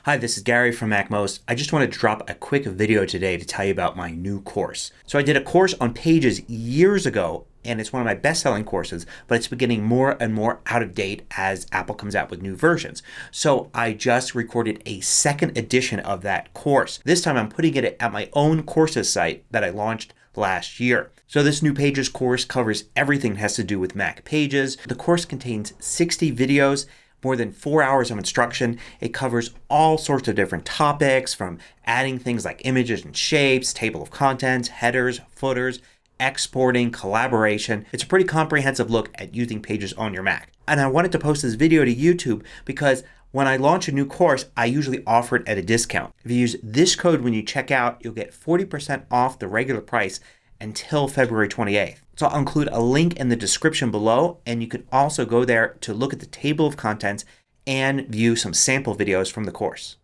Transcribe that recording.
Hi, this is Gary from MACMOST. I just want to drop a quick video today to tell you about my new course. So I did a course on Pages years ago and it's one of my best-selling courses, but it's been getting more and more out of date as Apple comes out with new versions. So I just recorded a second edition of that course. This time I'm putting it at my own courses site that I launched last year. So this new Pages course covers everything that has to do with Mac Pages. The course contains 60 videos, more than 4 hours of instruction. It covers all sorts of different topics, from adding things like images and shapes, table of contents, headers, footers, exporting, collaboration. It's a pretty comprehensive look at using Pages on your Mac. And I wanted to post this video to YouTube because when I launch a new course, I usually offer it at a discount. If you use this code when you check out, you'll get 40% off the regular price until February 28th. So I'll include a link in the description below, and you can also go there to look at the table of contents and view some sample videos from the course.